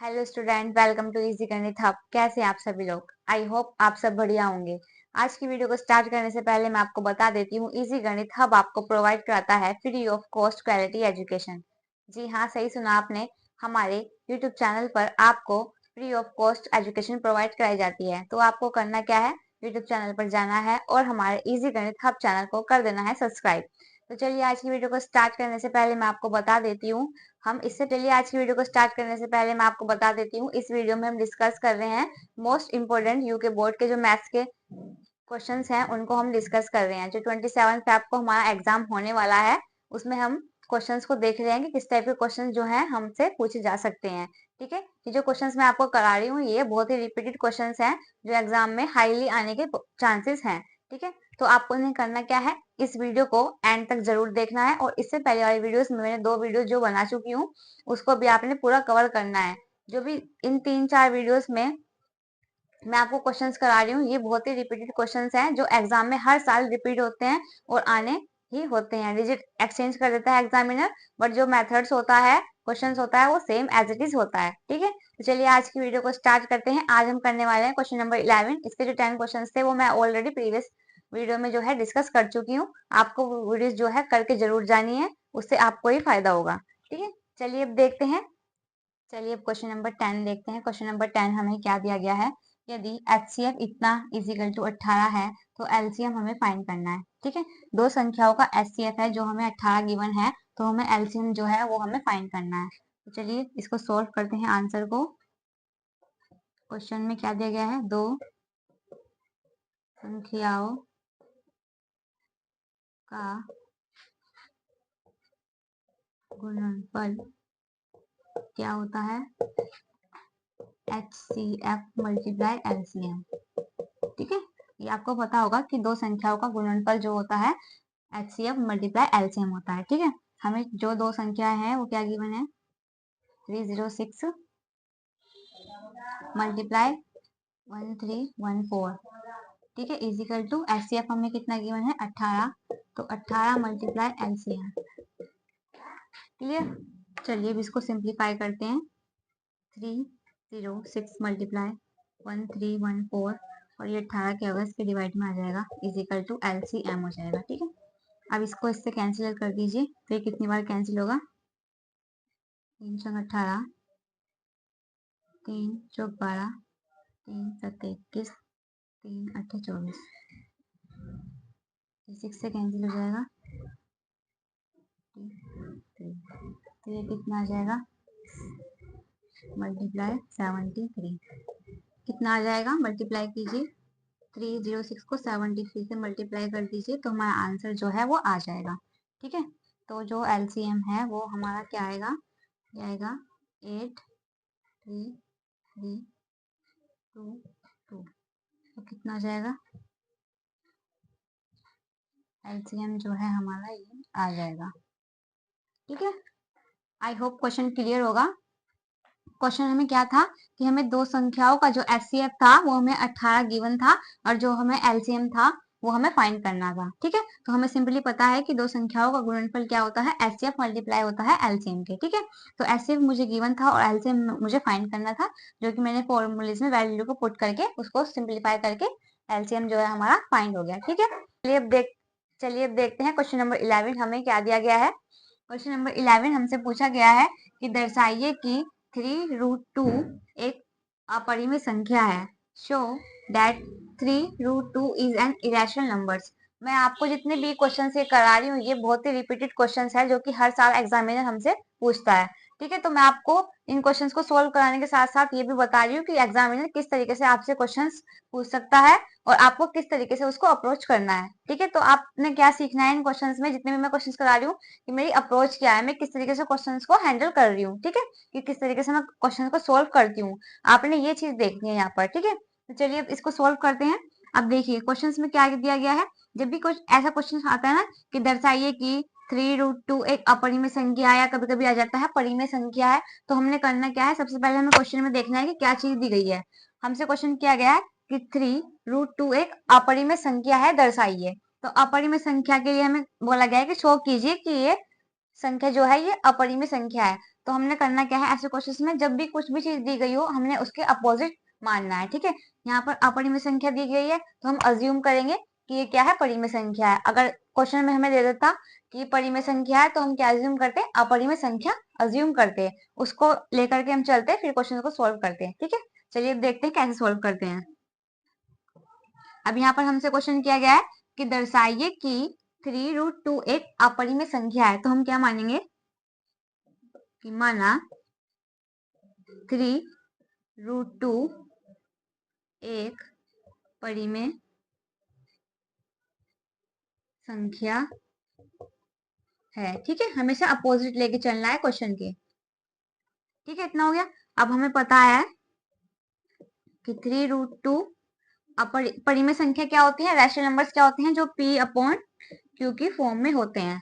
Hello student, welcome to easy Ganit Hub. कैसे हैं आप सभी लोग? आई होप आप सब बढ़िया होंगे। आज की वीडियो को स्टार्ट करने से पहले मैं आपको बता देती हूँ, इजी गणित हब आपको प्रोवाइड कराता है free of cost quality education. जी हाँ, सही सुना आपने। हमारे यूट्यूब चैनल पर आपको free of cost education provide कराई जाती है। तो आपको करना क्या है, यूट्यूब चैनल पर जाना है और हमारे इजी गणित हब चैनल को कर देना है सब्सक्राइब। तो चलिए आज की वीडियो को स्टार्ट करने से पहले मैं आपको बता देती हूँ आज की वीडियो को स्टार्ट करने से पहले मैं आपको बता देती हूँ, इस वीडियो में हम डिस्कस कर रहे हैं मोस्ट इम्पोर्टेंट यूके बोर्ड के जो मैथ्स के क्वेश्चंस हैं उनको हम डिस्कस कर रहे हैं। जो 27 फेब को हमारा एग्जाम होने वाला है उसमें हम क्वेश्चंस को देख रहे हैं कि किस टाइप के क्वेश्चंस जो हैं हमसे पूछे जा सकते हैं। ठीक है, ये जो क्वेश्चंस मैं आपको करा रही हूँ ये बहुत ही रिपीटेड क्वेश्चंस हैं जो एग्जाम में हाईली आने के चांसेस हैं। ठीक है, तो आपको इन्हें करना क्या है, इस वीडियो को एंड तक जरूर देखना है और इससे पहले वाली वीडियोस में मैंने 2 वीडियो जो बना चुकी हूँ उसको भी आपने पूरा कवर करना है। जो भी इन 3-4 वीडियोस में मैं आपको क्वेश्चंस करा रही हूँ ये बहुत ही रिपीटेड क्वेश्चंस हैं जो एग्जाम में हर साल रिपीट होते हैं और आने ही होते हैं। डिजिट एक्सचेंज कर देता है एग्जामिनर, बट जो मेथड्स होता है, क्वेश्चंस होता है वो सेम एज इट इज होता है। ठीक है, तो चलिए आज की वीडियो को स्टार्ट करते हैं। आज हम करने वाले हैं क्वेश्चन नंबर 11। इसके जो 10 क्वेश्चन थे वो मैं ऑलरेडी प्रीवियस वीडियो में जो है डिस्कस कर चुकी हूँ। आपको वीडियो जो है करके जरूर जानी है, उससे आपको ही फायदा होगा। ठीक है, चलिए अब देखते हैं। चलिए अब क्वेश्चन नंबर 10 देखते हैं। क्वेश्चन नंबर 10 हमें क्या दिया गया है, यदि HCF इतना इजिकल टू 18 है तो LCM हमें फाइंड करना है। ठीक है, दो संख्याओं का HCF है जो हमें 18 गिवन है, तो हमें LCM जो है वो हमें फाइंड करना है। तो चलिए इसको सोल्व करते हैं आंसर को। क्वेश्चन में क्या दिया गया है, दो संख्याओं का गुणनफल क्या होता है, HCF मल्टीप्लाई LCM। ठीक है, ये आपको पता होगा कि दो संख्याओं का गुणनफल जो होता है HCF मल्टीप्लाई LCM होता है। ठीक है, हमें जो दो संख्याएं हैं वो क्या गिवन है, 306 मल्टीप्लाई 1314। ठीक है, इजिकल टू HCF हमें कितना गिवन है, 18, तो 18 मल्टीप्लाई LCM। क्लियर? चलिए अब इसको सिंप्लीफाई करते हैं। 306 मल्टीप्लाई 1314 और ये 18 के होगा, इसके डिवाइड में आ जाएगा, इजिकल टू LCM हो जाएगा। ठीक है, अब इसको इससे कैंसिल कर दीजिए, तो ये कितनी बार कैंसिल होगा, 3 चौक 18, 3 चौक 12, 3 7 21, 3 8 24, 6 से कैंसिल हो जाएगा, तो ये कितना आ जाएगा, मल्टीप्लाई 73। कितना आ जाएगा, मल्टीप्लाई कीजिए, 306 को 73 से मल्टीप्लाई कर दीजिए तो हमारा आंसर जो है वो आ जाएगा। ठीक है, तो जो LCM है वो हमारा क्या आएगा, ये आएगा 8 3 3 2 2। तो कितना आ जाएगा, LCM जो है हमारा ये आ जाएगा। ठीक है, आई होप क्वेश्चन क्लियर होगा। क्वेश्चन हमें क्या था कि हमें दो संख्याओं का जो HCF था वो हमें 18 गिवन था और जो हमें LCM था वो हमें फाइंड करना था। ठीक है, तो हमें सिंपली पता है कि दो संख्याओं का गुणनफल क्या होता है, HCF मल्टीप्लाई होता है LCM के। ठीक है, तो HCF मुझे गिवन था और LCM मुझे फाइंड करना था, जो कि मैंने फॉर्मूलेज में वैल्यू को पुट करके उसको सिंप्लीफाई करके LCM जो है हमारा फाइंड हो गया। ठीक है, चलिए अब देखते हैं क्वेश्चन नंबर 11 हमें क्या दिया गया है। क्वेश्चन नंबर 11 हमसे पूछा गया है कि दर्शाइए कि 3√2 एक अपरिमेय संख्या है। Show that 3√2 is an irrational numbers. मैं आपको जितने भी क्वेश्चन ये करा रही हूँ ये बहुत ही रिपीटेड क्वेश्चन है जो कि हर साल एग्जामिनर हमसे पूछता है। ठीक है, तो मैं आपको इन क्वेश्चंस को सोल्व कराने के साथ साथ ये भी बता रही हूँ कि एग्जामिनर किस तरीके से आपसे क्वेश्चंस पूछ सकता है और आपको किस तरीके से उसको अप्रोच करना है। ठीक है, तो आपने क्या सीखना है इन क्वेश्चंस में, जितने भी मैं क्वेश्चंस करा रही हूँ कि मेरी अप्रोच क्या है, मैं किस तरीके से क्वेश्चंस को हैंडल कर रही हूँ। ठीक है, कि किस तरीके से मैं क्वेश्चन को सोल्व करती हूँ, आपने ये चीज देखनी है यहाँ पर। ठीक है, तो चलिए अब इसको सोल्व करते हैं। अब देखिए क्वेश्चन में क्या दिया गया है, जब भी कुछ ऐसा क्वेश्चन आता है ना कि दर्शाइए कि 3√2 एक अपरिमेय संख्या है या कभी कभी आ जाता है परिमेय संख्या है, तो हमने करना क्या है, सबसे पहले हमें क्वेश्चन में देखना है कि क्या चीज दी गई है। हमसे क्वेश्चन किया गया है कि 3√2 एक अपरिमेय संख्या है, दर्शाइए। तो अपरिमेय संख्या के लिए हमें बोला गया है कि शो कीजिए कि ये संख्या जो है ये अपरिमेय संख्या है। तो हमने करना क्या है, ऐसे क्वेश्चन में जब भी कुछ भी चीज दी गई हो हमने उसके अपोजिट मानना है। ठीक है, यहाँ पर अपरिमेय संख्या दी गई है तो हम अज्यूम करेंगे कि ये क्या है, परिमेय संख्या है। अगर क्वेश्चन में हमें दे देता कि ये परिमेय संख्या है तो हम क्या अज्यूम करते हैं, अपरिमेय संख्या अज्यूम करते हैं, उसको लेकर के हम चलते हैं, फिर क्वेश्चन को सोल्व करते हैं। ठीक है, चलिए अब देखते हैं कैसे सोल्व करते हैं। अब यहाँ पर हमसे क्वेश्चन किया गया है कि दर्शाइए कि 3√2 एक अपरिमेय संख्या है। तो हम क्या मानेंगे कि माना 3√2 एक परिमेय संख्या है। ठीक है, हमेशा अपोजिट लेके चलना है क्वेश्चन के। ठीक है, इतना हो गया। अब हमें पता है कि 3√2 परिमेय संख्या क्या होती है, रैशनल नंबर्स क्या होते हैं, जो p अपॉन q की फॉर्म में होते हैं।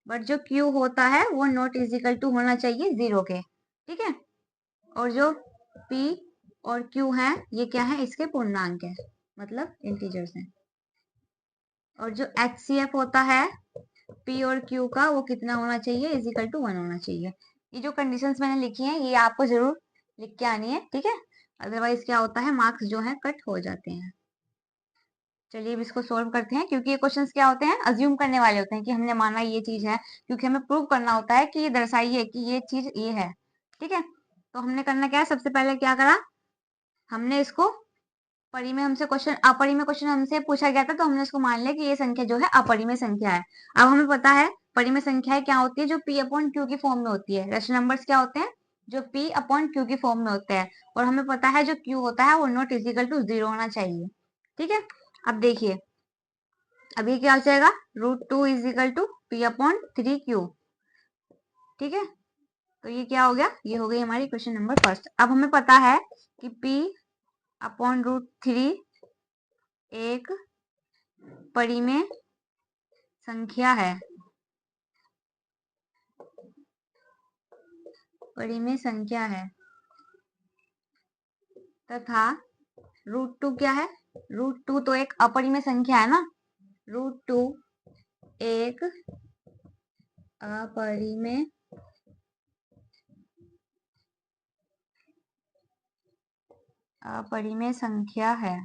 बट जो q होता है वो नॉट इजिकल टू होना चाहिए 0 के। ठीक है, और जो p और q है ये क्या है, इसके पूर्णांक है, मतलब इंटीजर्स हैं। और जो HCF होता है p और q का वो कितना होना चाहिए, इजिकल टू 1 होना चाहिए। ये जो कंडीशंस मैंने लिखी हैं ये आपको जरूर लिख के आनी है। ठीक है, अदरवाइज क्या होता है, मार्क्स जो है कट हो जाते हैं। चलिए अब इसको सोल्व करते हैं, क्योंकि ये क्वेश्चंस क्या होते हैं, अज्यूम करने वाले होते हैं कि हमने माना ये चीज है, क्योंकि हमें प्रूव करना होता है कि ये दर्शाइए कि ये चीज ये है। ठीक है, तो हमने करना क्या है, सबसे पहले क्या करा, हमने इसको परिमेय, हमसे क्वेश्चन अपरिमेय क्वेश्चन हमसे पूछा गया था तो हमने इसको मान लिया कि ये संख्या जो है अपरिमेय संख्या है। अब हमें पता है परिमेय संख्याएं क्या होती है, जो p अपॉन q की फॉर्म में होती है। रैशनल नंबर्स क्या होते हैं, जो p अपॉन q की फॉर्म में होते हैं। और हमें पता है जो q होता है वो नॉट इजिकल टू 0 होना चाहिए। ठीक है, अब देखिए अब ये क्या हो जाएगा, √2 is equal to p upon 3q। ठीक है, तो ये क्या हो गया, ये हो गई हमारी क्वेश्चन नंबर फर्स्ट। अब हमें पता है कि p अपॉन √3 एक परिमेय संख्या है, परिमेय संख्या है, तथा √2 क्या है, √2 तो एक अपरिमेय संख्या है ना, √2 एक अपरिमेय अपरिमेय संख्या है।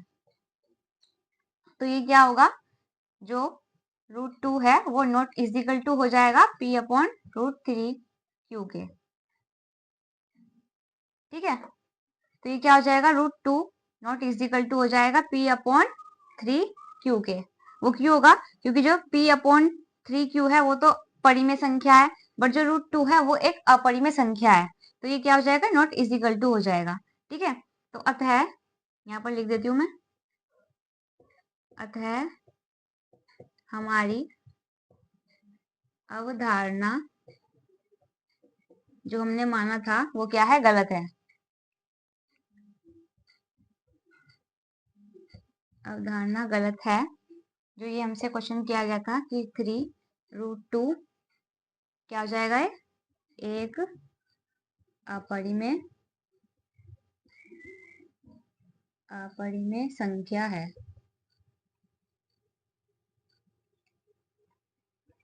तो ये क्या होगा, जो √2 है वो नॉट इजिकल टू हो जाएगा p अपॉन √3q के। ठीक है, तो ये क्या हो जाएगा, √2 नॉट इजिकल टू हो जाएगा p अपॉन 3q के। वो क्यों होगा, क्योंकि जो p अपॉन 3q है वो तो परिमेय संख्या है, बट जो √2 है वो एक अपरिमेय संख्या है। तो ये क्या हो जाएगा, नॉट इजिकल टू हो जाएगा। ठीक है, तो अतः यहाँ पर लिख देती हूँ मैं, अतः हमारी अवधारणा जो हमने माना था वो क्या है, गलत है। अवधारणा गलत है, जो ये हमसे क्वेश्चन किया गया था कि 3√2 क्या हो जाएगा, एक अपरिमेय संख्या है।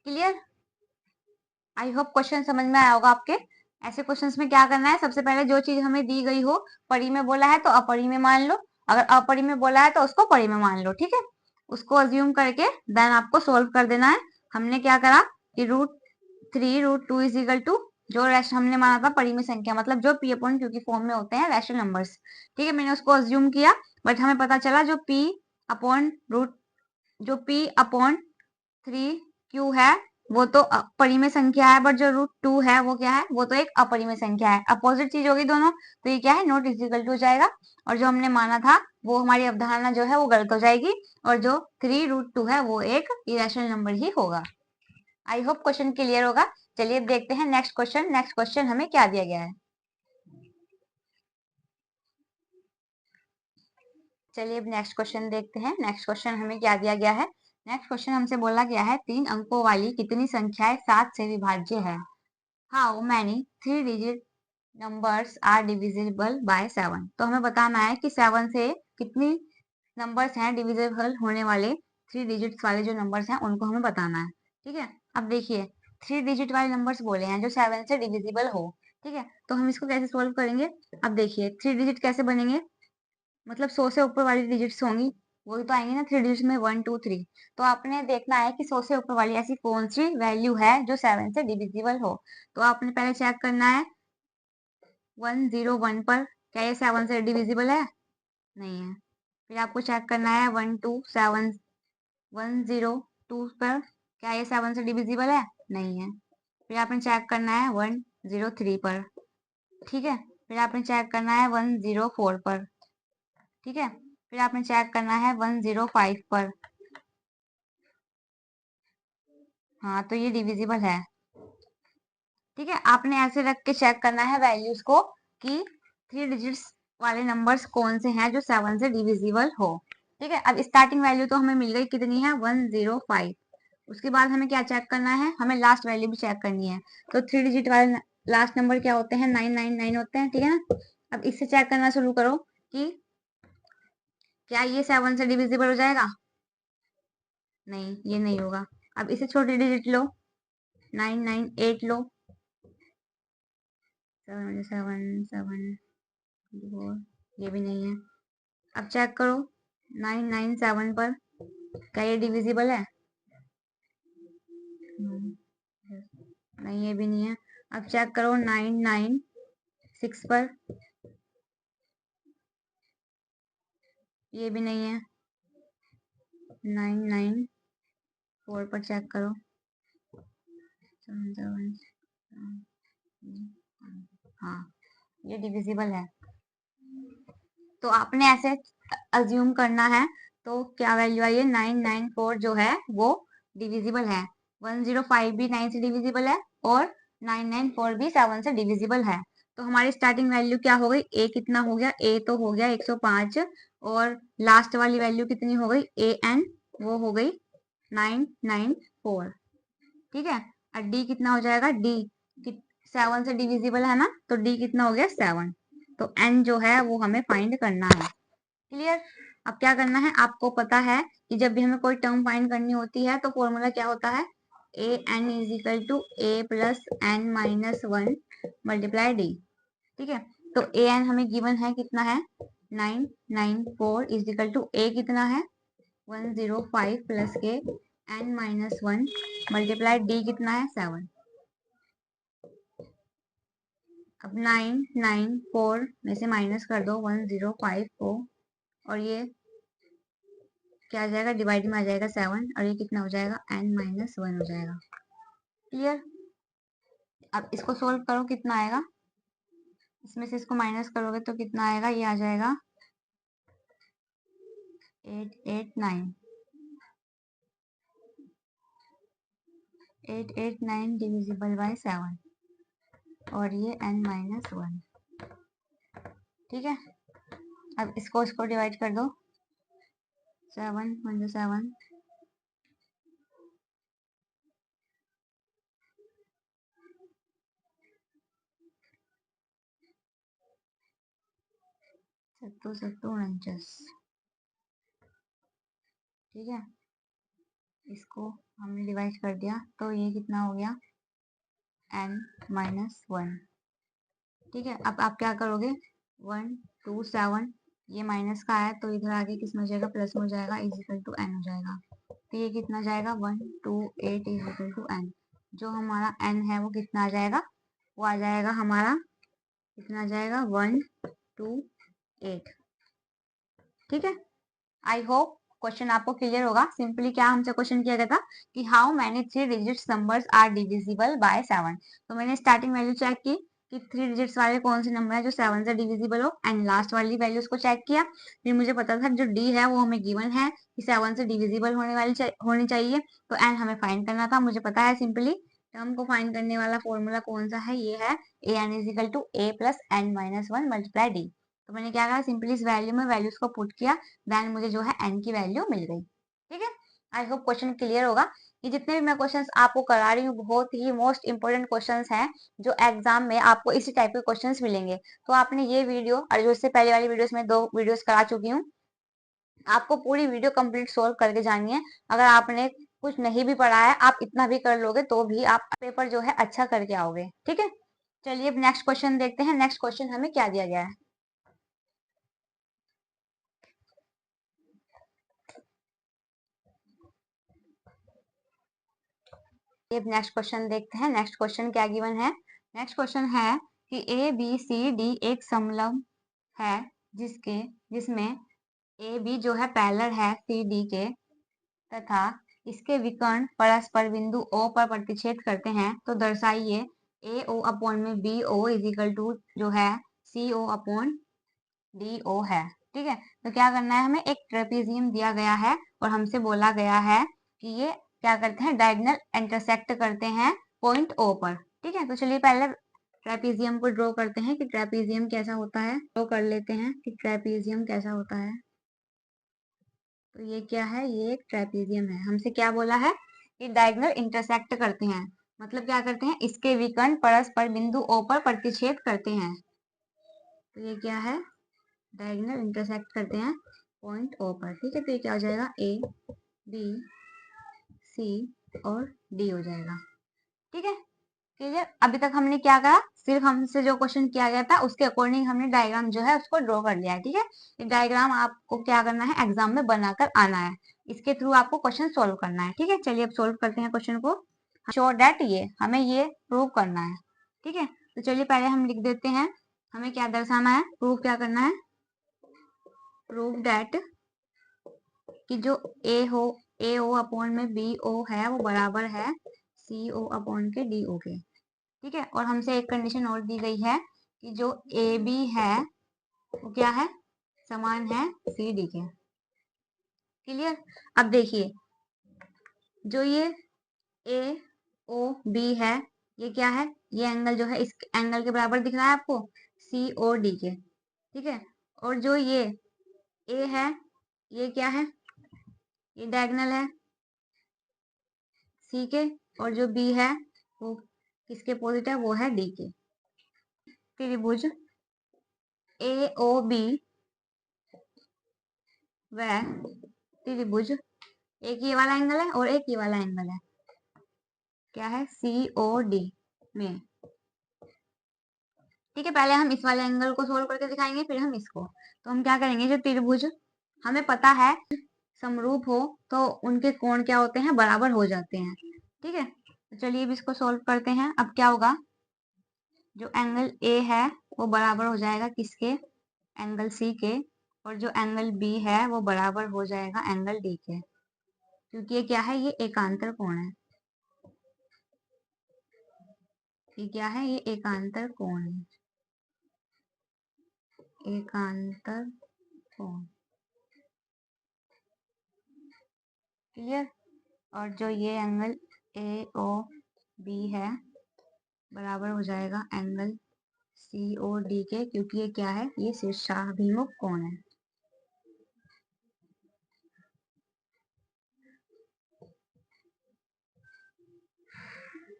क्लियर, आई होप क्वेश्चन समझ में आया होगा आपके। ऐसे क्वेश्चंस में क्या करना है, सबसे पहले जो चीज हमें दी गई हो, परिमेय बोला है तो अपरिमेय मान लो, अगर अपरिमेय बोला है तो उसको परिमेय मान लो। ठीक है, उसको अज्यूम करके देन आपको सोल्व कर देना है। हमने क्या करा कि √3 √2 इज इक्वल टू जो रेस्ट हमने माना था परिमेय संख्या, मतलब जो p अपॉन q की फॉर्म में होते हैं रैशनल नंबर्स। ठीक है, मैंने उसको अज्यूम किया, बट हमें पता चला जो p अपॉन 3q है वो तो परिमेय संख्या है, बट जो √2 है वो क्या है, वो तो एक अपरिमेय संख्या है। अपोजिट चीज होगी दोनों, तो ये क्या है, नॉट इजिकल टू हो जाएगा। और जो हमने माना था वो हमारी अवधारणा जो है वो गलत हो जाएगी, और जो 3√2 है वो एक इरेशनल नंबर ही होगा। आई होप क्वेश्चन क्लियर होगा। चलिए देखते हैं नेक्स्ट क्वेश्चन। नेक्स्ट क्वेश्चन हमें क्या दिया गया है, चलिए अब नेक्स्ट क्वेश्चन देखते हैं। नेक्स्ट क्वेश्चन हमें क्या दिया गया है, नेक्स्ट क्वेश्चन हमसे बोला गया है 3 अंकों वाली कितनी संख्याएं 7 से विभाज्य है। How many 3 digit numbers are divisible by 7। तो हमें बताना है कि 7 से कितनी नंबर्स हैं डिविजिबल होने वाले, 3 डिजिट्स वाले जो नंबर्स हैं उनको हमें बताना है। ठीक है, अब देखिए 3 डिजिट वाले नंबर्स बोले हैं जो 7 से डिविजिबल हो। ठीक है, तो हम इसको कैसे सोल्व करेंगे? अब देखिए 3 डिजिट कैसे बनेंगे, मतलब 100 से ऊपर वाली डिजिट्स होंगी वही तो आएंगे ना 3 डिजिट में, 1 2 3। तो आपने देखना है कि 100 से ऊपर वाली ऐसी कौन सी वैल्यू है जो 7 से डिविजिबल हो। तो आपने पहले चेक करना है 101 पर, क्या ये 7 से डिविजिबल है? नहीं है। फिर आपको चेक करना है 102 पर, क्या ये 7 से डिविजिबल है? नहीं है। फिर आपने चेक करना है 103 पर, ठीक है। फिर आपने चेक करना है 104 पर, ठीक है। फिर आपने चेक करना है 105 पर, हाँ तो ये डिविजिबल है, ठीक है। आपने ऐसे रख के चेक करना है वैल्यूज को कि 3 डिजिट्स वाले नंबर्स कौन से हैं जो 7 से डिविजिबल हो, ठीक है। अब स्टार्टिंग वैल्यू तो हमें मिल गई, कितनी है? 105। उसके बाद हमें क्या चेक करना है? हमें लास्ट वैल्यू भी चेक करनी है। तो 3 डिजिट वाले लास्ट नंबर क्या होते हैं? 999 होते हैं, ठीक है ना। अब इससे चेक करना शुरू करो कि क्या ये 7 से डिविजिबल हो जाएगा? नहीं, ये नहीं होगा। अब इसे छोटी डिजिट लो, 998 लो, 7 ये भी नहीं है। अब चेक करो 997 पर, क्या ये डिविजिबल है? नहीं, ये भी नहीं है। अब चेक करो 996 पर, ये भी नहीं है। 994 पर चेक करो, 7 हाँ ये डिविजिबल है। तो आपने ऐसे अज्यूम करना है। तो क्या वैल्यू आई है? 994 जो है वो डिविजिबल है, 105 भी 9 से डिविजिबल है और 994 भी 7 से डिविजिबल है। तो हमारी स्टार्टिंग वैल्यू क्या हो गई? ए कितना हो गया? ए तो हो गया 105 और लास्ट वाली वैल्यू कितनी हो गई? ए एन, वो हो गई 994, ठीक है। और डी कितना हो जाएगा? डी 7 से डिविजिबल है ना, तो डी कितना हो गया? 7। तो एन जो है वो हमें फाइंड करना है, क्लियर। अब क्या करना है? आपको पता है कि जब भी हमें कोई टर्म फाइंड करनी होती है तो फॉर्मूला क्या होता है? A n is equal to a plus n minus 1 multiply d, ठीक है। तो ए एन हमें गिवन है, कितना है? 994 इज इक्वल टू ए कितना है? 105 प्लस के एन माइनस 1 मल्टीप्लाई डी कितना है? 7। अब 994 में से माइनस कर दो 105 को, और ये क्या आ जाएगा? डिवाइड में आ जाएगा 7, और ये कितना हो जाएगा? n माइनस 1 हो जाएगा, क्लियर। अब इसको सोल्व करो, कितना आएगा? इसमें से इसको माइनस करोगे तो कितना आएगा? ये आ जाएगा 889 डिविजिबल बाय 7, और ये n माइनस 1, ठीक है। अब इसको डिवाइड कर दो, 7 1 7, सत्तू सत्तू 49, ठीक है। इसको हमने डिवाइड कर दिया तो ये कितना हो गया? n माइनस 1, ठीक है। अब आप क्या करोगे? 1 2 7, ये माइनस का है तो इधर आगे किस में हो जाएगा? प्लस में हो जाएगा, इज इक्वल टू एन हो जाएगा। तो ये कितना जाएगा? 128 इज इक्वल टू एन। जो हमारा एन है वो कितना आ जाएगा? वो आ जाएगा हमारा, कितना आ जाएगा? 128, ठीक है। आई होप क्वेश्चन आपको क्लियर होगा। सिंपली क्या हमसे क्वेश्चन किया गया था कि how many 3 digits numbers are divisible by 7। तो मैंने स्टार्टिंग वैल्यू चेक की कि 3 डिजिट्स वाले कौन से नंबर है जो 7 से डिविजिबल हो, एंड लास्ट वाली वैल्यूज को चेक किया। फिर मुझे पता था जो डी है वो हमें गिवन है कि 7 से डिविजिबल होनी चाहिए, तो एन हमें फाइंड करना था। मुझे पता है सिंपली टर्म को फाइंड करने वाला फॉर्मूला कौन सा है, ये है a n is equal to a plus n minus 1 multiply d. तो मैंने क्या कहा? सिंपली इस वैल्यू में वैल्यूज को पुट किया, देन मुझे जो है n की वैल्यू मिल गई, ठीक है। आई होप क्वेश्चन क्लियर होगा। ये जितने भी मैं क्वेश्चंस आपको करा रही हूँ बहुत ही मोस्ट इंपोर्टेंट क्वेश्चंस हैं जो एग्जाम में आपको इसी टाइप के क्वेश्चंस मिलेंगे। तो आपने ये वीडियो और जो इससे पहले वाली वीडियोस में 2 वीडियोस करा चुकी हूँ, आपको पूरी वीडियो कंप्लीट सोल्व करके जानी है। अगर आपने कुछ नहीं भी पढ़ा है, आप इतना भी कर लोगे तो भी आप पेपर जो है अच्छा करके आओगे, ठीक है। चलिए अब नेक्स्ट क्वेश्चन देखते हैं। नेक्स्ट क्वेश्चन हमें क्या दिया गया है। अब नेक्स्ट क्वेश्चन देखते हैं। नेक्स्ट क्वेश्चन क्या गिवन है। नेक्स्ट क्वेश्चन है कि ए बी सी डी एक समलंब है जिसमें ए बी जो है पैरेलल है सी डी के तथा इसके विकर्ण परस्पर बिंदु O पर प्रतिच्छेद करते हैं, तो दर्शाइए ए ओ अपॉन में B O is equal to जो है सी ओ अपॉन डी ओ है। ठीक है, तो क्या करना है, हमें एक ट्रेपेजियम दिया गया है और हमसे बोला गया है कि ये क्या करते हैं, डायगोनल इंटरसेक्ट करते हैं पॉइंट O पर। ठीक है, तो चलिए पहले ट्रेपेजियम को ड्रॉ करते हैं कि ट्रेपेजियम कैसा होता है। ड्रॉ कर लेते हैं कि ट्रेपेजियम कैसा होता है। तो ये क्या है, ये एक ट्रेपेजियम है। हमसे क्या बोला है कि डायगोनल इंटरसेक्ट करते हैं, मतलब क्या करते हैं, इसके विकर्ण परस्पर बिंदु O पर प्रतिच्छेद करते हैं। तो ये क्या है, डायगोनल इंटरसेक्ट करते हैं पॉइंट O पर। ठीक है, तो ये क्या हो जाएगा, A B C और D हो जाएगा। ठीक है, क्लियर। अभी तक हमने क्या करा, सिर्फ हमसे जो क्वेश्चन किया गया था उसके अकॉर्डिंग हमने डायग्राम जो है उसको ड्रॉ कर लिया है। ठीक है, ये डायग्राम आपको क्या करना है, एग्जाम में बनाकर आना है। इसके थ्रू आपको क्वेश्चन सोल्व करना है। ठीक है, चलिए अब सोल्व करते हैं क्वेश्चन को। शो दैट ये हमें ये प्रूव करना है। ठीक है, तो चलिए पहले हम लिख देते हैं हमें क्या दर्शाना है, प्रूव क्या करना है, प्रूव दैट कि जो ए ओ अपॉन में बी ओ है वो बराबर है सी ओ अपॉन के डी ओ के। ठीक है, और हमसे एक कंडीशन और दी गई है कि जो ए बी है वो क्या है, समान है सी डी के। क्लियर। अब देखिए जो ये ए ओ बी है ये क्या है, ये एंगल जो है इस एंगल के बराबर दिख रहा है आपको, सी ओ डी के। ठीक है, और जो ये ए है ये क्या है, ये डायगोनल है सी के, और जो बी है वो किसके अपोजिट है, वो है डी के। त्रिभुज ए ओ बी वह त्रिभुज, एक ये वाला एंगल है और एक ये वाला एंगल है, क्या है, सी ओ डी में। ठीक है, पहले हम इस वाले एंगल को सोल्व करके दिखाएंगे, फिर हम इसको। तो हम क्या करेंगे, जो त्रिभुज हमें पता है समरूप हो तो उनके कोण क्या होते हैं, बराबर हो जाते हैं। ठीक है, तो चलिए अब इसको सोल्व करते हैं। अब क्या होगा, जो एंगल ए है वो बराबर हो जाएगा किसके, एंगल सी के, और जो एंगल बी है वो बराबर हो जाएगा एंगल डी के, क्योंकि ये क्या है, ये एकांतर कोण है। ये क्या है, ये एकांतर कोण है, एकांतर कोण। क्लियर। और जो ये एंगल ए ओ बी है बराबर हो जाएगा एंगल सी ओ डी के, क्योंकि ये क्या है, ये शीर्षाभिमुख कोण है।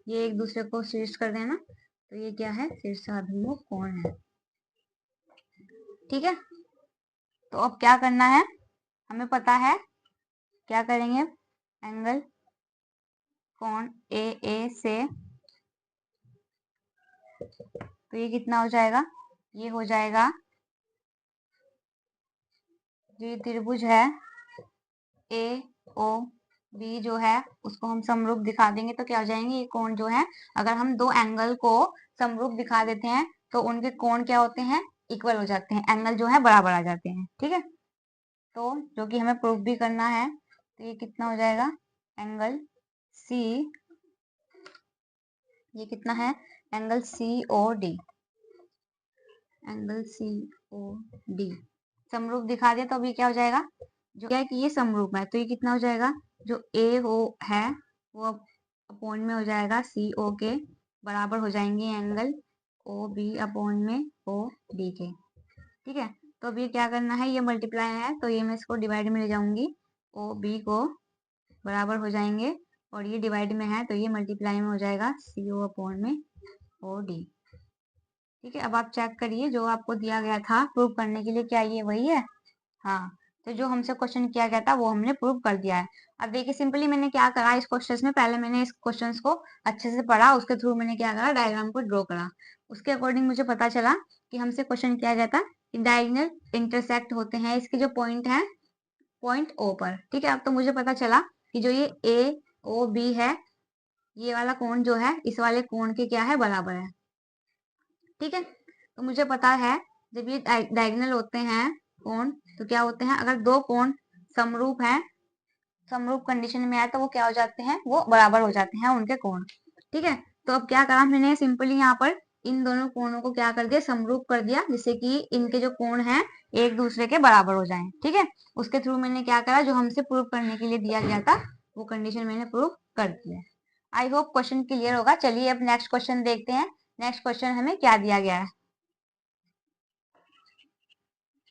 ये एक दूसरे को शीर्ष कर देना, तो ये क्या है, शीर्षाभिमुख कोण है। ठीक है, तो अब क्या करना है, हमें पता है क्या करेंगे, एंगल कोण ए ए से, तो ये कितना हो जाएगा, ये हो जाएगा, जो ये त्रिभुज है ए ओ बी जो है उसको हम समरूप दिखा देंगे, तो क्या हो जाएंगे, ये कोण जो है, अगर हम दो एंगल को समरूप दिखा देते हैं तो उनके कोण क्या होते हैं, इक्वल हो जाते हैं, एंगल जो है बराबर आ जाते हैं। ठीक है, तो जो कि हमें प्रूफ भी करना है, तो ये कितना हो जाएगा, एंगल सी, ये कितना है, angle C O D, angle C O D समरूप दिखा दिया, तो अभी क्या हो जाएगा, जो क्या है कि ये समरूप है, तो ये कितना हो जाएगा, जो ए ओ है वो अपॉन में हो जाएगा सी ओ के, बराबर हो जाएंगे एंगल ओ बी अपॉन में ओ डी के। ठीक है, तो अभी क्या करना है, ये मल्टीप्लाई है तो ये मैं इसको डिवाइड में ले जाऊंगी, ओ बी को बराबर हो जाएंगे, और ये डिवाइड में है तो ये मल्टीप्लाई में हो जाएगा सी ओ अपॉन में ओ डी। ठीक है, अब आप चेक करिए जो आपको दिया गया था प्रूव करने के लिए, क्या ये वही है, हाँ, तो जो हमसे क्वेश्चन किया गया था वो हमने प्रूव कर दिया है। अब देखिए सिंपली मैंने क्या करा इस क्वेश्चन में, पहले मैंने इस क्वेश्चन को अच्छे से पढ़ा, उसके थ्रू मैंने क्या करा डायग्राम को ड्रॉ करा। उसके अकॉर्डिंग मुझे पता चला कि हमसे क्वेश्चन किया गया था कि डायगोनल इंटरसेक्ट होते हैं इसके जो पॉइंट है पॉइंट ओ पर। ठीक है, अब तो मुझे पता चला कि जो ये ए ओ बी है, ये वाला कोण जो है इस वाले कोण के क्या है बराबर है। ठीक है, तो मुझे पता है जब ये डायगोनल होते हैं कोण तो क्या होते हैं, अगर दो कोण समरूप हैं, समरूप कंडीशन में आए तो वो क्या हो जाते हैं, वो बराबर हो जाते हैं उनके कोण। ठीक है, तो अब क्या करा मैंने सिंपली यहाँ पर इन दोनों कोणों को क्या कर दिया, समरूप कर दिया, जिससे कि इनके जो कोण हैं एक दूसरे के बराबर हो जाएं। ठीक है, उसके थ्रू मैंने क्या करा, जो हमसे प्रूव करने के लिए दिया गया था वो कंडीशन मैंने प्रूव कर दिया। आई होप क्वेश्चन क्लियर होगा। चलिए अब नेक्स्ट क्वेश्चन देखते हैं। नेक्स्ट क्वेश्चन हमें क्या दिया गया है।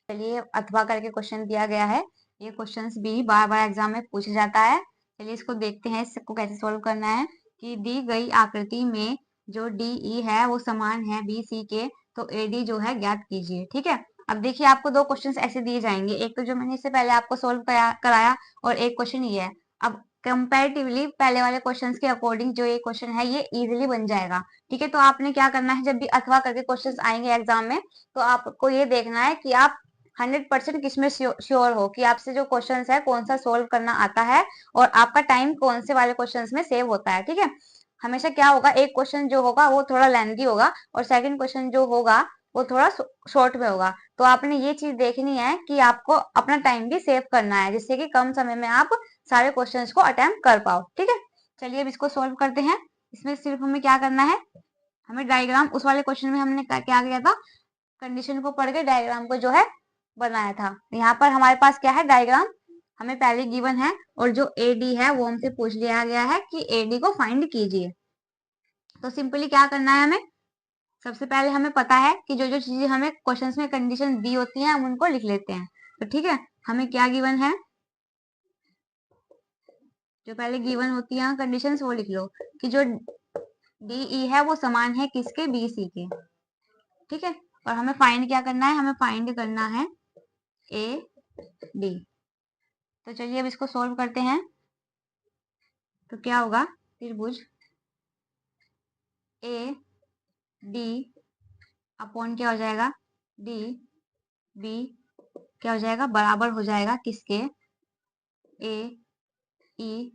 चलिए अथवा करके क्वेश्चन दिया गया है। ये क्वेश्चंस भी बार बार एग्जाम में पूछा जाता है। चलिए इसको देखते हैं, इसको कैसे सोल्व करना है। कि दी गई आकृति में जो डी ई है वो समान है बी सी के, तो ए डी जो है ज्ञात कीजिए। ठीक है, अब देखिए आपको दो क्वेश्चंस ऐसे दिए जाएंगे, एक तो जो मैंने इससे पहले आपको सोल्व कराया और एक क्वेश्चन ये है। अब कंपैरेटिवली पहले वाले क्वेश्चंस के अकॉर्डिंग जो ये क्वेश्चन है ये इजीली बन जाएगा। ठीक है, तो आपने क्या करना है, जब भी अथवा करके क्वेश्चंस आएंगे एग्जाम में तो आपको ये देखना है कि आप 100% किसमें श्योर हो कि आपसे जो क्वेश्चन है कौन सा सोल्व करना आता है और आपका टाइम कौन से वाले क्वेश्चंस में सेव होता है। ठीक है, हमेशा क्या होगा, एक क्वेश्चन जो होगा वो थोड़ा लेंथी होगा और सेकंड क्वेश्चन जो होगा वो थोड़ा शॉर्ट में होगा। तो आपने ये चीज देखनी है कि आपको अपना टाइम भी सेव करना है, जिससे कि कम समय में आप सारे क्वेश्चंस को अटेम्प्ट कर पाओ। ठीक है, चलिए अब इसको सोल्व करते हैं। इसमें सिर्फ हमें क्या करना है, हमें डायग्राम उस वाले क्वेश्चन में हमने क्या किया था, कंडीशन को पढ़ के डायग्राम को जो है बनाया था। यहाँ पर हमारे पास क्या है, डायग्राम हमें पहले गिवन है और जो ए डी है वो हमसे पूछ लिया गया है कि ए डी को फाइंड कीजिए। तो सिंपली क्या करना है, हमें सबसे पहले हमें पता है कि जो जो चीजें हमें क्वेश्चंस में कंडीशन दी होती हैं हम उनको लिख लेते हैं। तो ठीक है, हमें क्या गिवन है, जो पहले गिवन होती है कंडीशंस वो लिख लो कि जो डी ई है वो समान है किसके, बी सी के। ठीक है, और हमें फाइंड क्या करना है, हमें फाइंड करना है ए डी। तो चलिए अब इसको सोल्व करते हैं। तो क्या होगा, त्रिभुज ए डी अपॉन क्या हो जाएगा, डी बी क्या हो जाएगा, बराबर हो जाएगा किसके, ए ई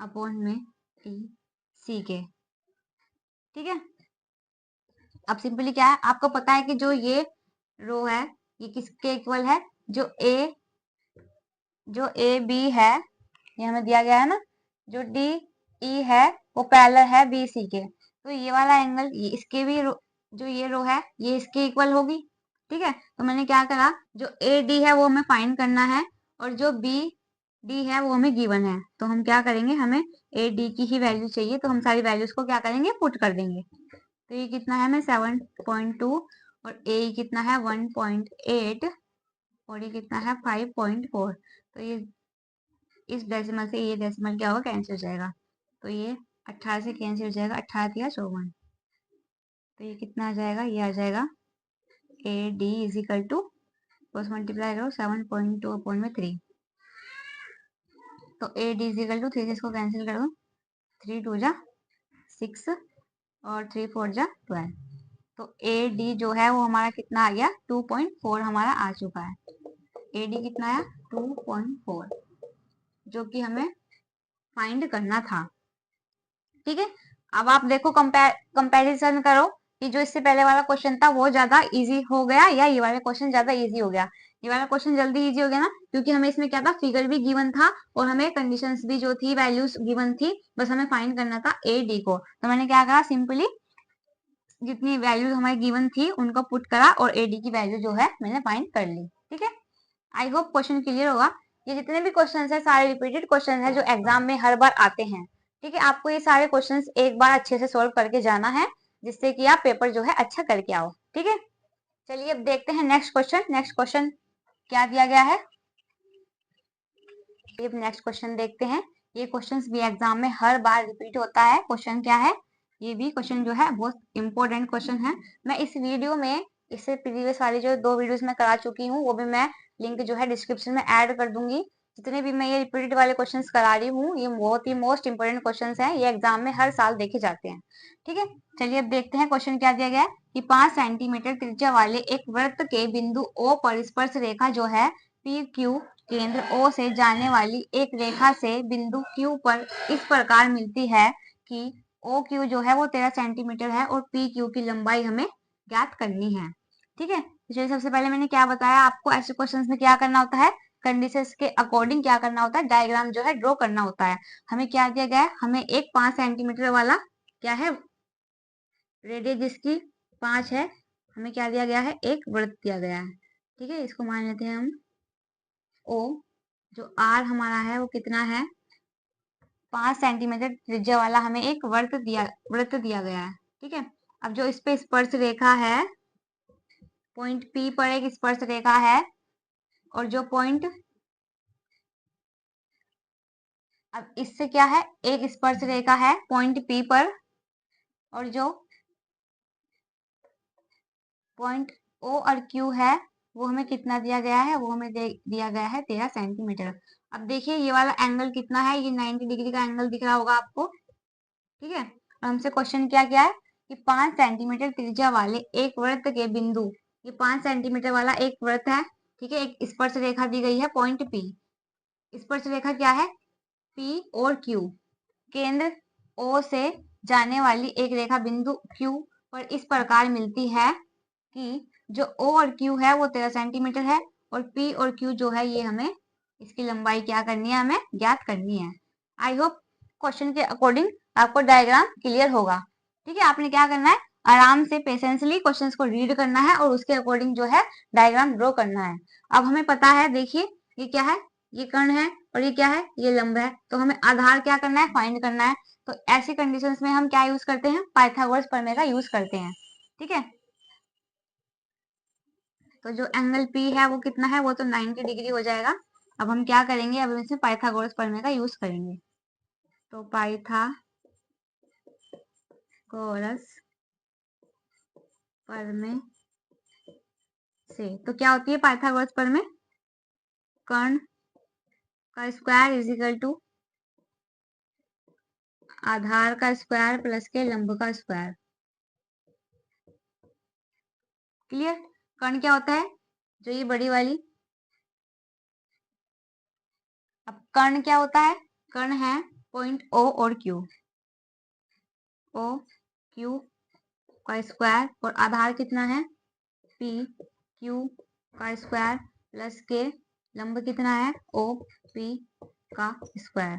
अपॉन में ई सी के। ठीक है, अब सिंपली क्या है, आपको पता है कि जो ये रो है ये किसके इक्वल है, जो ए बी है ये हमें दिया गया है ना, जो डी ई है वो पैरेलल है बी सी के। तो ये वाला एंगल ये इसके भी जो ये रो है ये इसके इक्वल होगी। ठीक है, तो मैंने क्या करा, जो ए डी है वो हमें फाइंड करना है और जो बी डी है वो हमें गिवन है। तो हम क्या करेंगे, हमें ए डी की ही वैल्यू चाहिए तो हम सारी वैल्यूज को क्या करेंगे, पुट कर देंगे। तो ये कितना है, हमें 7.2 और ए कितना है 1.8 और ये कितना है 5.4। तो ये इस डेसिमल से ये डेसिमल क्या होगा, कैंसिल हो जाएगा। तो ये 18 से कैंसिल हो जाएगा, 18 या 54। तो ये कितना आ जाएगा, ये आ जाएगा A D is equal to, बस मल्टीप्लाई करो 7.2 अपॉन में 3। तो A D is equal to 3 से इसको कैंसिल कर दो, 3 2 जा 6 और 3 4 जा 12। तो ए डी जो है वो हमारा कितना आ गया, 2.4 हमारा आ चुका है। ए डी कितना आया, 2.4, जो कि हमें फाइंड करना था। ठीक है, अब आप देखो कंपैरिजन करो कि जो इससे पहले वाला क्वेश्चन था वो ज्यादा इजी हो गया या ये वाला क्वेश्चन ज्यादा इजी हो गया। ये वाला क्वेश्चन जल्दी इजी हो गया ना, क्योंकि हमें इसमें क्या था, फिगर भी गिवन था और हमें कंडीशंस भी जो थी वैल्यूज गिवन थी, बस हमें फाइंड करना था ए डी को। तो मैंने क्या करा, सिंपली जितनी वैल्यूज हमारी गिवन थी उनको पुट करा और ए डी की वैल्यू जो है मैंने फाइंड कर ली। ठीक है, आई होप क्वेश्चन क्लियर होगा। ये जितने भी क्वेश्चन है सारे रिपीटेड क्वेश्चन है जो एग्जाम में हर बार आते हैं। ठीक है, आपको ये सारे क्वेश्चंस एक बार अच्छे से सोल्व करके जाना है, जिससे कि आप पेपर जो है अच्छा करके आओ। ठीक है, चलिए अब देखते हैं नेक्स्ट क्वेश्चन। नेक्स्ट क्वेश्चन क्या दिया गया है, अब नेक्स्ट क्वेश्चन देखते हैं। ये क्वेश्चन भी एग्जाम में हर बार रिपीट होता है। क्वेश्चन क्या है, ये भी क्वेश्चन जो है बहुत इंपॉर्टेंट क्वेश्चन है। मैं इस वीडियो में इससे प्रीवियस वाली जो 2 वीडियोस में करा चुकी हूँ वो भी मैं लिंक जो है डिस्क्रिप्शन में ऐड कर दूंगी। जितने भी मैं ये रिपीटेड वाले क्वेश्चंस करा रही हूँ, ये बहुत ही मोस्ट इंपोर्टेंट क्वेश्चंस हैं, ये एग्जाम में हर साल देखे जाते हैं। ठीक है, चलिए अब देखते हैं क्वेश्चन क्या दिया गया है कि 5 सेंटीमीटर त्रिज्या वाले एक वृत्त के बिंदु O पर स्पर्श रेखा जो है PQ केंद्र O से जाने वाली एक रेखा से बिंदु Q पर इस प्रकार मिलती है कि OQ जो है वो 13 सेंटीमीटर है और PQ की लंबाई हमें ज्ञात करनी है। ठीक है, चलिए सबसे पहले मैंने क्या बताया आपको, ऐसे क्वेश्चंस में क्या करना होता है, कंडीशंस के अकॉर्डिंग क्या करना होता है, डायग्राम जो है ड्रॉ करना होता है। हमें क्या दिया गया है, हमें एक 5 सेंटीमीटर वाला क्या है, रेडियस जिसकी 5 है, हमें क्या दिया गया है, एक वृत्त दिया गया है। ठीक है, इसको मान लेते हैं हम O। जो R हमारा है वो कितना है, 5 सेंटीमीटर त्रिज्या वाला हमें एक वृत्त दिया गया है। ठीक है, अब जो इस पे स्पर्श रेखा है, पॉइंट P पर एक स्पर्श रेखा है और जो पॉइंट, अब इससे क्या है, एक स्पर्श रेखा है पॉइंट P पर और जो पॉइंट O और Q है वो हमें कितना दिया गया है, वो हमें दिया गया है 13 सेंटीमीटर। अब देखिए ये वाला एंगल कितना है, ये 90 डिग्री का एंगल दिख रहा होगा आपको। ठीक है, और हमसे क्वेश्चन क्या है कि 5 सेंटीमीटर त्रिज्या वाले एक वृत्त के बिंदु, ये 5 सेंटीमीटर वाला एक वृत्त है। ठीक है, एक स्पर्श रेखा दी गई है पॉइंट P, स्पर्श रेखा क्या है P और Q, केंद्र O से जाने वाली एक रेखा बिंदु Q पर इस प्रकार मिलती है कि जो O और Q है वो 13 सेंटीमीटर है और P और Q जो है ये हमें इसकी लंबाई क्या करनी है, हमें ज्ञात करनी है। आई होप क्वेश्चन के अकॉर्डिंग आपको डायग्राम क्लियर होगा। ठीक है, आपने क्या करना है, आराम से पेशेंसली क्वेश्चंस को रीड करना है और उसके अकॉर्डिंग जो है डायग्राम ड्रॉ करना है। अब हमें पता है, देखिए ये क्या है, ये कर्ण है और ये क्या है, ये लंब है, तो हमें आधार क्या करना है, फाइंड करना है। तो ऐसी कंडीशंस में हम क्या यूज करते हैं, पाइथागोरस प्रमेय का यूज करते हैं। ठीक है, तो जो एंगल P है वो कितना है, वो तो 90 डिग्री हो जाएगा। अब हम क्या करेंगे, अब इसमें पाइथागोरस प्रमेय का यूज करेंगे। तो पाइथागोरस प्रमेय से तो क्या होती है पाइथागोरस प्रमेय, कर्ण का स्क्वायर इज इक्वल टू आधार का स्क्वायर प्लस के लंब का स्क्वायर। क्लियर, कर्ण क्या होता है, जो ये बड़ी वाली, अब कर्ण क्या होता है, कर्ण है पॉइंट O और Q, O Q का स्क्वायर और आधार कितना है P Q का स्क्वायर प्लस के लंब कितना है O P का स्क्वायर।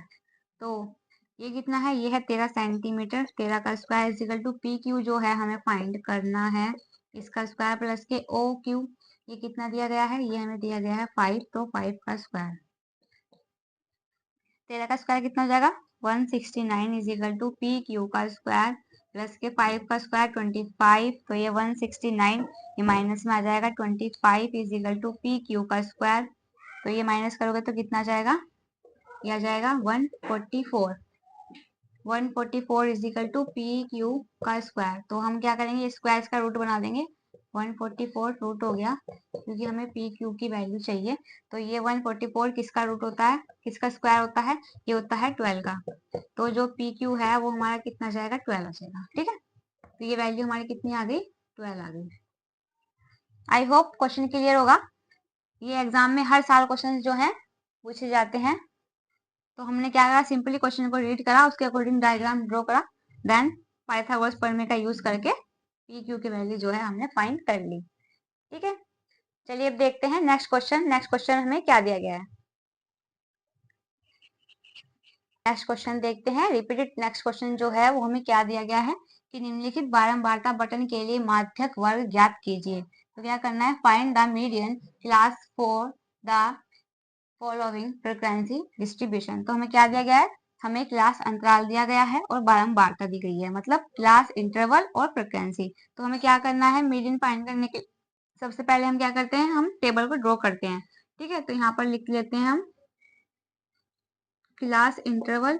तो ये कितना है, ये है 13 सेंटीमीटर, 13 का square is equal to P Q जो है हमें फाइंड करना है, इसका स्क्वायर प्लस के ओ क्यू, ये कितना दिया गया है, ये हमें दिया गया है 5, तो 5 का स्क्वायर, 13 का स्क्वायर कितना हो जाएगा 169 is equal to P Q का स्क्वायर प्लस के 5 का स्क्वायर 25, तो ये 169 ये माइनस में आ जाएगा 25 is equal to P Q का स्क्वायर, तो ये माइनस करोगे तो कितना आ जाएगा, ये आ जाएगा 144, 144 is equal to P Q का स्क्वायर। तो हम क्या करेंगे, स्क्वायर का रूट बना देंगे, 144 रूट हो गया क्योंकि हमें पी क्यू की वैल्यू चाहिए। तो ये 144 किसका रूट होता है, किसका स्क्वायर होता है, ये होता है 12 का। तो जो पी क्यू है वो हमारा कितना जाएगा, 12 आ जाएगा। ठीक है, तो ये वैल्यू हमारी कितनी आ गई, 12 आ गई। आई होप क्वेश्चन क्लियर होगा। ये एग्जाम में हर साल क्वेश्चन जो है पूछे जाते हैं। तो हमने क्या करा, सिंपली क्वेश्चन को रीड करा, उसके अकॉर्डिंग डायग्राम ड्रॉ करा, देन पाइथागोरस प्रमेय का यूज करके पी क्यू की वैल्यू जो है हमने फाइंड कर ली। ठीक है, चलिए अब देखते हैं नेक्स्ट क्वेश्चन। नेक्स्ट क्वेश्चन हमें क्या दिया गया है, नेक्स्ट क्वेश्चन देखते हैं। रिपीटेड नेक्स्ट क्वेश्चन जो है वो हमें क्या दिया गया है कि निम्नलिखित बारंबारता बटन के लिए माध्यक वर्ग ज्ञात कीजिए। तो क्या करना है, find the median class for the following frequency distribution. तो हमें क्या दिया गया है, हमें क्लास अंतराल दिया गया है और बारंबारता दी गई है, मतलब क्लास इंटरवल और फ्रीक्वेंसी। तो हमें क्या करना है, मीडियन फाइंड करने के सबसे पहले हम क्या करते हैं, हम टेबल को ड्रॉ करते हैं। ठीक है, तो यहाँ पर लिख लेते हैं हम क्लास इंटरवल।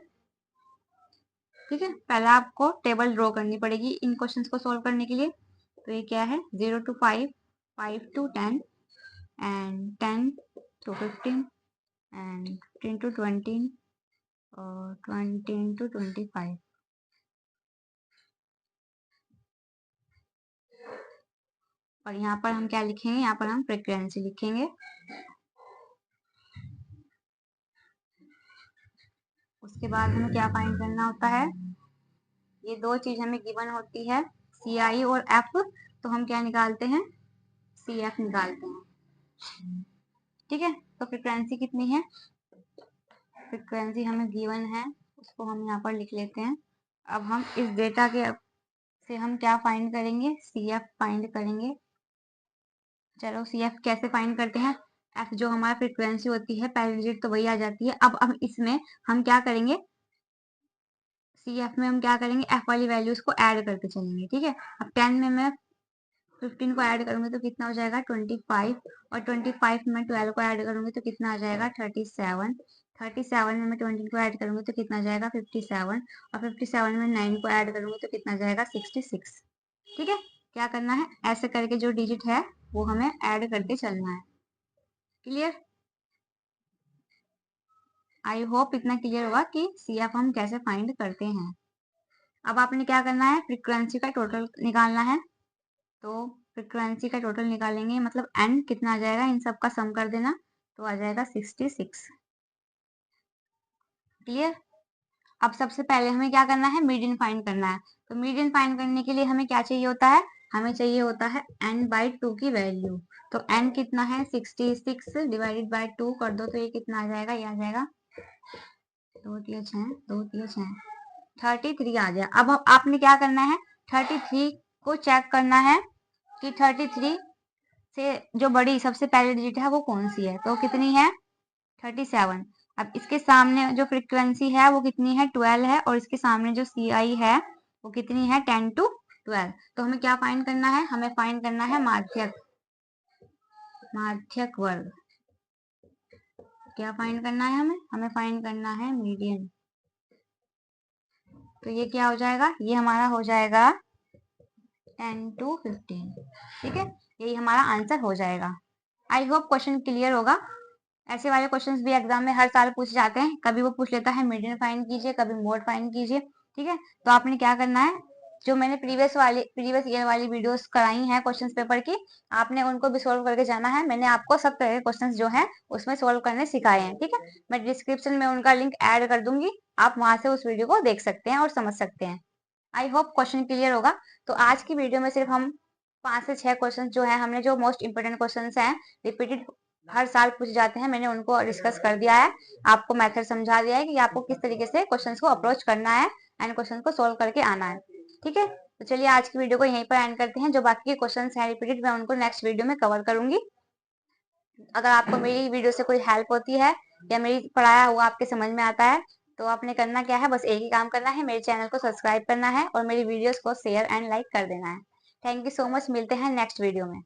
ठीक है, पहले आपको टेबल ड्रॉ करनी पड़ेगी इन क्वेश्चंस को सोल्व करने के लिए। तो ये क्या है, 0 to 5, 5 to 10, and 10 to 15 and 15 to 20 और 20 to 25। और यहाँ पर हम क्या लिखेंगे, यहाँ पर हम फ्रीक्वेंसी लिखेंगे। उसके बाद हमें क्या फाइंड करना होता है, ये दो चीज हमें गिवन होती है, CI और F, तो हम क्या निकालते हैं, CF निकालते हैं। ठीक है, तो फ्रीक्वेंसी कितनी है, फ्रीक्वेंसी हमें गिवन है, उसको हम यहाँ पर लिख लेते हैं। अब हम इस डेटा के से हम क्या फाइंड करेंगे, CF फाइंड करेंगे। चलो CF कैसे फाइंड करते हैं, F जो हमारा फ्रीक्वेंसी होती है, पहली डिजिट तो वही आ जाती है। अब इसमें हम क्या करेंगे, CF में हम क्या करेंगे, F वाली वैल्यूज को ऐड करके चलेंगे। ठीक है, अब 10 में मैं 15 को ऐड करूंगी तो कितना हो जाएगा 25, और 25 में 12 को ऐड करूंगी तो कितना आ जाएगा 37, 37 में मैं 20 को ऐड करूंगी तो कितना आ जाएगा 57, और 57 में 9 को ऐड करूंगी तो कितना आ जाएगा 66। ठीक है, क्या करना है, ऐसे करके जो डिजिट है वो हमें ऐड करके चलना है। क्लियर, आई होप इतना क्लियर होगा कि CF हम कैसे फाइंड करते हैं। अब आपने क्या करना है, फ्रीक्वेंसी का टोटल निकालना है। तो फ्रीक्वेंसी का टोटल निकालेंगे, मतलब n कितना आ जाएगा, इन सब का सम कर देना तो आ जाएगा 66। क्लियर, अब सबसे पहले हमें क्या करना है, मीडियन फाइंड करना है। तो मीडियन फाइंड करने के लिए हमें क्या चाहिए होता है, हमें चाहिए होता है n/2 की वैल्यू। तो n कितना है 66 डिवाइडेड बाय 2 कर दो तो ये कितना आ जाएगा, ये आ जाएगा 2 3 6 2 3 6 33 आ गया। अब आपने क्या करना है, 33 को चेक करना है कि 33 से जो बड़ी सबसे पहली डिजिट है वो कौन सी है, तो कितनी है 37। अब इसके सामने जो फ्रीक्वेंसी है वो कितनी है 12 है, और इसके सामने जो CI है वो कितनी है 10 to 12। तो हमें क्या फाइंड करना है, हमें फाइंड करना है माध्यक वर्ग। क्या फाइंड करना है, हमें फाइंड करना है मीडियन। तो ये क्या हो जाएगा, ये हमारा हो जाएगा 10 to 15। ठीक है, यही हमारा आंसर हो जाएगा। आई होप क्वेश्चन क्लियर होगा। ऐसे वाले क्वेश्चंस भी एग्जाम में हर साल पूछे जाते हैं, कभी वो पूछ लेता है मीडियन फाइंड कीजिए, कभी मोड फाइंड कीजिए। ठीक है, तो आपने क्या करना है, जो मैंने प्रीवियस ईयर वाली वीडियोस कराई हैं क्वेश्चन पेपर की, आपने उनको भी सोल्व करके जाना है। मैंने आपको सब तरह के क्वेश्चंस जो हैं उसमें सोल्व करने सिखाए हैं। ठीक है, मैं डिस्क्रिप्शन में उनका लिंक ऐड कर दूंगी, आप वहां से उस वीडियो को देख सकते हैं और समझ सकते हैं। आई होप क्वेश्चन क्लियर होगा। तो आज की वीडियो में सिर्फ हम 5 से 6 क्वेश्चन जो है, हमने जो मोस्ट इंपोर्टेंट क्वेश्चन हैं, रिपीटेड हर साल पूछे जाते हैं, मैंने उनको डिस्कस कर दिया है, आपको मेथड समझा दिया है कि आपको किस तरीके से क्वेश्चंस को अप्रोच करना है एंड क्वेश्चन को सोल्व करके आना है। ठीक है, तो चलिए आज की वीडियो को यहीं पर एंड करते हैं। जो बाकी के क्वेश्चन हैं रिपीटेड, मैं उनको नेक्स्ट वीडियो में कवर करूंगी। अगर आपको मेरी वीडियो से कोई हेल्प होती है या मेरी पढ़ाया हुआ आपके समझ में आता है, तो आपने करना क्या है, बस एक ही काम करना है, मेरे चैनल को सब्सक्राइब करना है और मेरी वीडियोस को शेयर एंड लाइक कर देना है। थैंक यू सो मच, मिलते हैं नेक्स्ट वीडियो में।